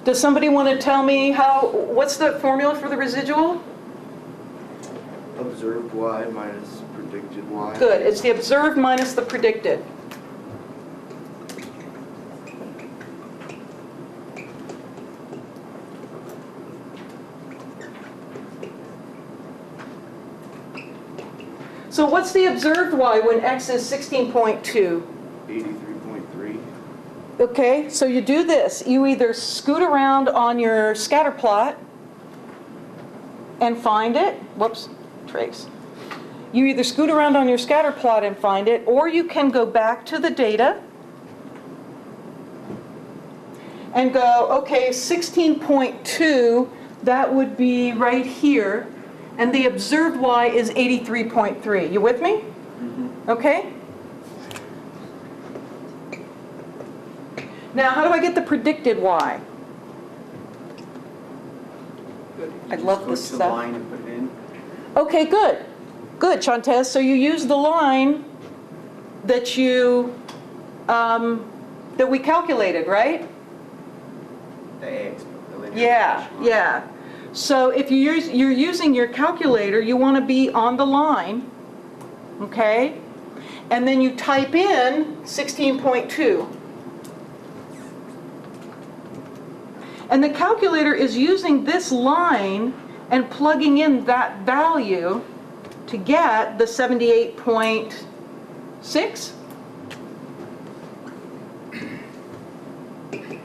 Does somebody want to tell me what's the formula for the residual? Observed y minus predicted y. Good, it's the observed minus the predicted. So what's the observed y when x is 16.2? 83.3. Okay, so you do this. You either scoot around on your scatter plot and find it. Whoops, trace. You either scoot around on your scatter plot and find it, or you can go back to the data and go, okay, 16.2, that would be right here. And the observed y is 83.3. You with me? Mm-hmm. Okay? Now, how do I get the predicted y? I love this Go to the stuff. line and put it in. Okay, good. Good, Shantez. So you use the line that that we calculated, right? The Ax, the linear Yeah, regression line. yeah. So if you're using your calculator, you want to be on the line, okay? And then you type in 16.2. And the calculator is using this line and plugging in that value to get the 78.6.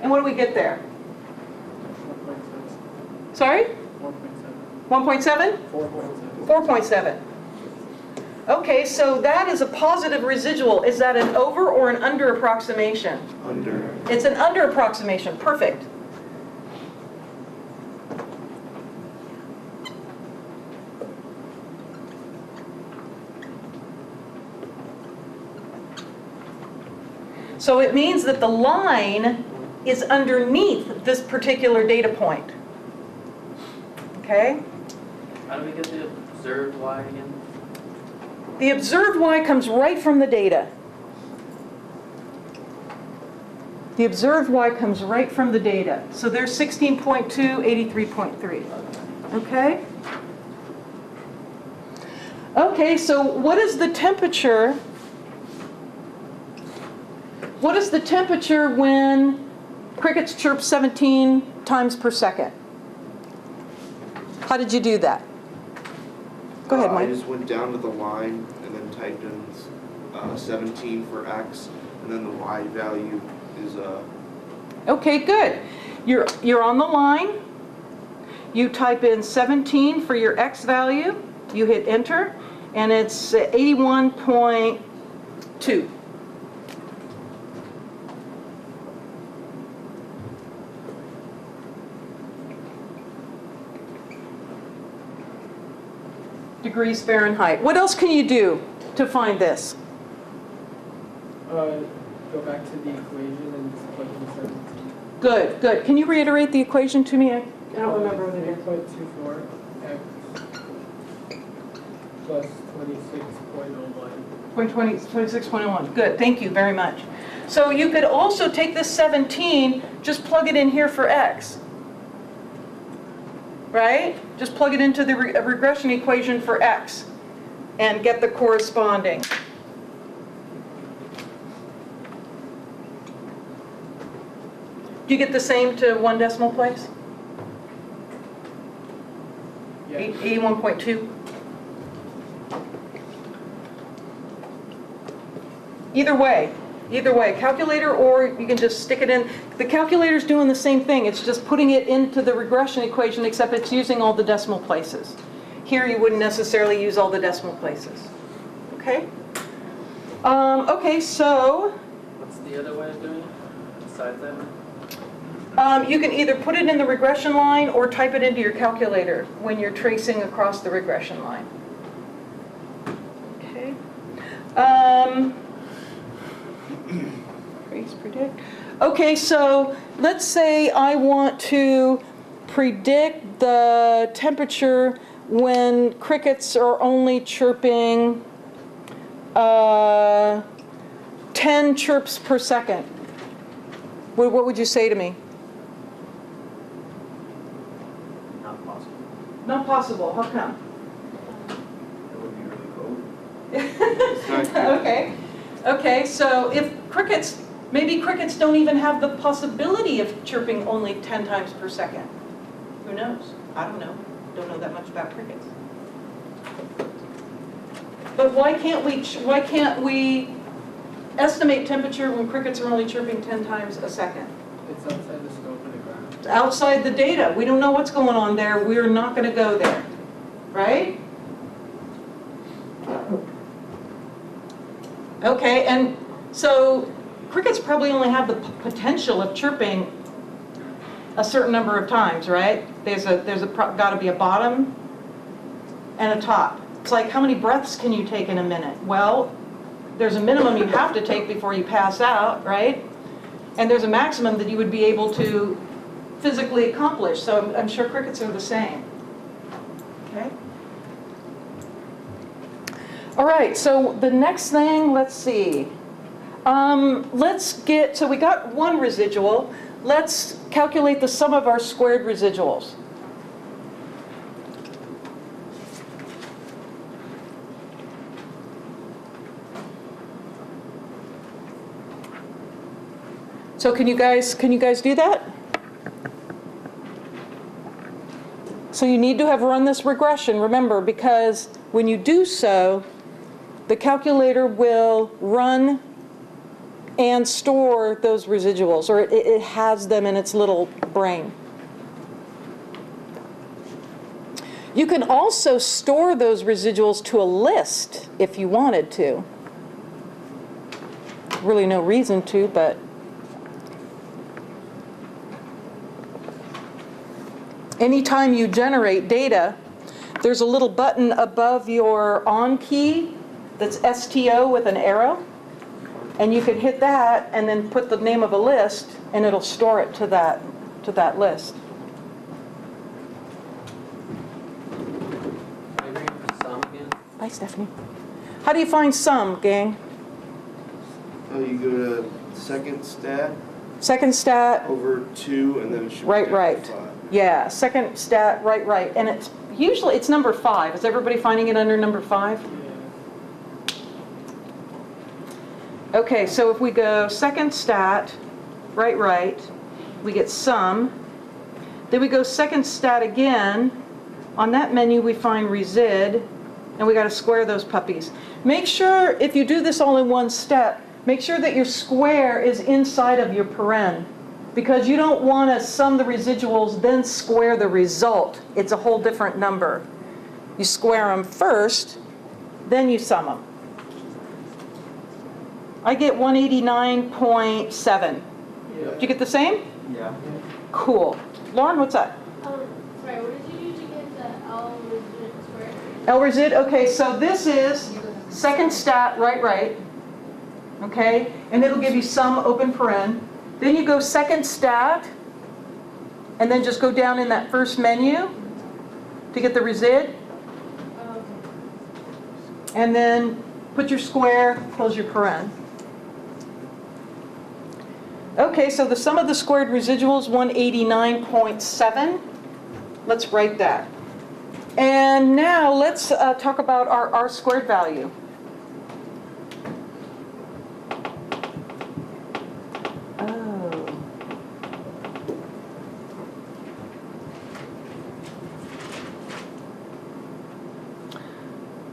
And what do we get there? Sorry? 1.7? 4.7. Okay, so that is a positive residual. Is that an over or an under approximation? Under. It's an under approximation. Perfect. So it means that the line is underneath this particular data point. Okay? How do we get the observed y again? The observed y comes right from the data. The observed y comes right from the data. So there's 16.2, 83.3. Okay? Okay, so what is the temperature? What is the temperature when crickets chirp 17 times per second? How did you do that? Go ahead, I Mike. just went down to the line and then typed in 17 for x, and then the y value is Okay, good. You're on the line. You type in 17 for your x value. You hit enter, and it's 81.2. Degrees Fahrenheit. What else can you do to find this? Go back to the equation and just plug in 17. Good, good. Can you reiterate the equation to me? I don't remember what it is. 8.24 x plus 26.01. 26.01. Good, thank you very much. So you could also take this 17, just plug it in here for x. Right? Just plug it into the regression equation for x and get the corresponding. Do you get the same to one decimal place? Yeah. 81.2? Either way, calculator, or you can just stick it in. The calculator's doing the same thing. It's just putting it into the regression equation, except it's using all the decimal places. Here you wouldn't necessarily use all the decimal places. Okay? Okay, so What's the other way of doing it besides that? you can either put it in the regression line or type it into your calculator when you're tracing across the regression line. Okay. Trace, predict. Okay, so let's say I want to predict the temperature when crickets are only chirping 10 chirps per second. What would you say to me? possible? How come? It would be really cold. It's not good. Okay. Okay, so if crickets, maybe crickets don't even have the possibility of chirping only 10 times per second. Who knows? I don't know. Don't know that much about crickets. But why can't we estimate temperature when crickets are only chirping 10 times a second? It's outside the scope of the ground. It's outside the data. We don't know what's going on there. We're not going to go there. Right? Okay, and so crickets probably only have the potential of chirping a certain number of times, right? There's got to be a bottom and a top. It's like, how many breaths can you take in a minute? Well, there's a minimum you have to take before you pass out, right? And there's a maximum that you would be able to physically accomplish. So I'm sure crickets are the same. Okay? All right, so the next thing, let's see. So we got one residual. Let's calculate the sum of our squared residuals. So can you guys do that? So you need to have run this regression, remember, because when you do so, the calculator will run and store those residuals, or it has them in its little brain. You can also store those residuals to a list if you wanted to. Really no reason to, but anytime you generate data, there's a little button above your on key that's STO with an arrow. And you can hit that and then put the name of a list, and it'll store it to that list. Maybe for sum again? Bye, Stephanie. How do you find sum, gang? Oh, you go to second stat, Second stat, over 2, and then it should be right, down to right. 5. Yeah, second stat, right, right. And it's usually number 5. Is everybody finding it under number 5? Yeah. Okay, so if we go second stat, right, right, we get sum. Then we go second stat again. On that menu, we find resid, and we got to square those puppies. Make sure, if you do this all in one step, make sure that your square is inside of your paren, because you don't want to sum the residuals, then square the result. It's a whole different number. You square them first, then you sum them. I get 189.7. Yeah. Did you get the same? Yeah. Cool. Lauren, what's that? Sorry, what did you do to get the L resident square? L-resid, okay, so this is second stat, right, right. Okay, and it'll give you sum open paren. Then you go second stat, and then just go down in that first menu to get the resid, and then put your square, close your paren. Okay, so the sum of the squared residuals, 189.7. Let's write that. And now let's talk about our R squared value. Oh.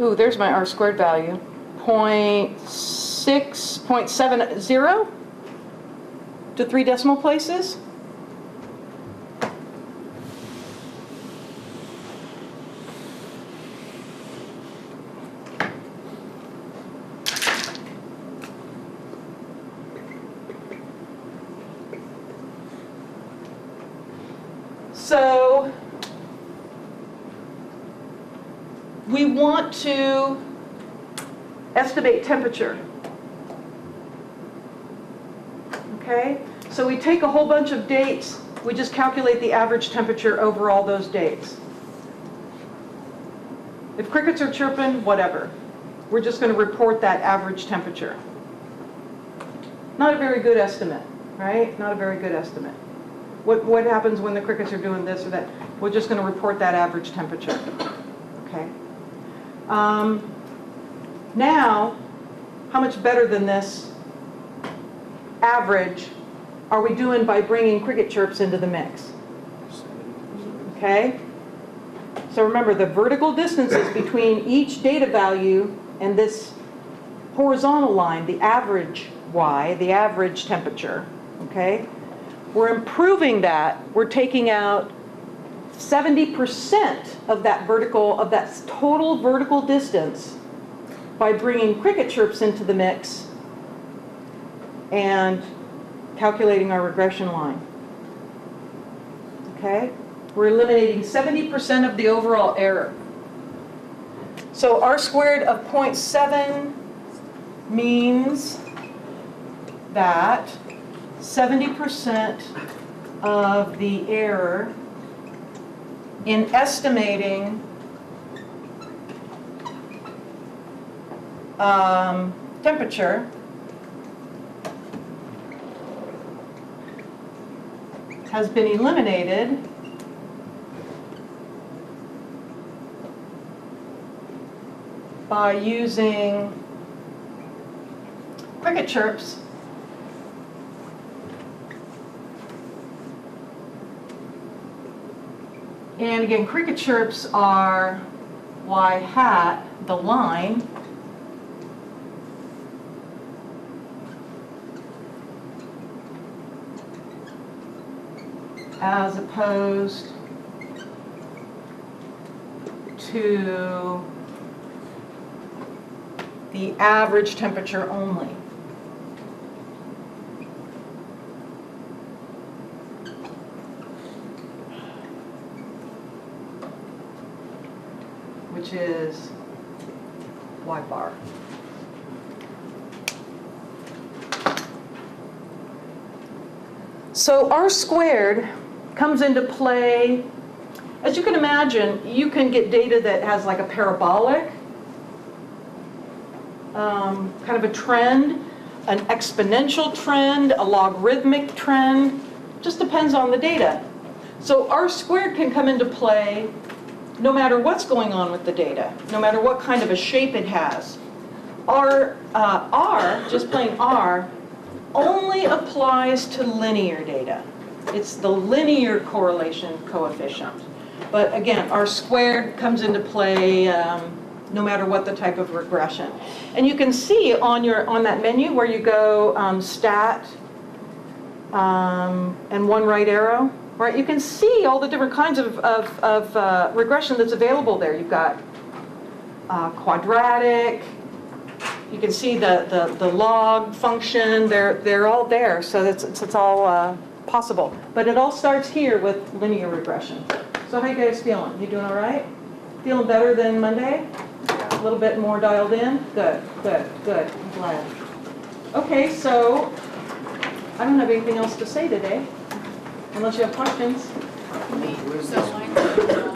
Ooh, there's my R squared value. 0.70 to 3 decimal places. So we want to estimate temperature. Okay? So we take a whole bunch of dates, we just calculate the average temperature over all those dates. If crickets are chirping, whatever. We're just going to report that average temperature. Not a very good estimate, right? Not a very good estimate. what happens when the crickets are doing this or that. We're just going to report that average temperature. Okay. Now, how much better than this average are we doing by bringing cricket chirps into the mix? Okay? So remember, the vertical distances between each data value and this horizontal line, the average Y, the average temperature, okay? We're improving that. We're taking out 70% of that total vertical distance by bringing cricket chirps into the mix and calculating our regression line. Okay? We're eliminating 70% of the overall error. So R squared of 0.7 means that 70% of the error in estimating temperature has been eliminated by using cricket chirps and again, cricket chirps are Y hat, the line, as opposed to the average temperature only. Which is Y bar. So R squared comes into play. As you can imagine, you can get data that has like a parabolic, kind of a trend, an exponential trend, a logarithmic trend. Just depends on the data. So R squared can come into play no matter what's going on with the data, no matter what kind of a shape it has. R, just plain R, only applies to linear data. It's the linear correlation coefficient. But again, R squared comes into play no matter what the type of regression. And you can see on that menu where you go stat and one right arrow, right? You can see all the different kinds of regression that's available there. You've got quadratic. You can see the log function. They're all there, so it's all possible. But it all starts here with linear regression. So how you guys feeling? You doing all right? Feeling better than Monday? A little bit more dialed in? Good, good, good. I'm glad. Okay, so I don't have anything else to say today, unless you have questions. Where's this?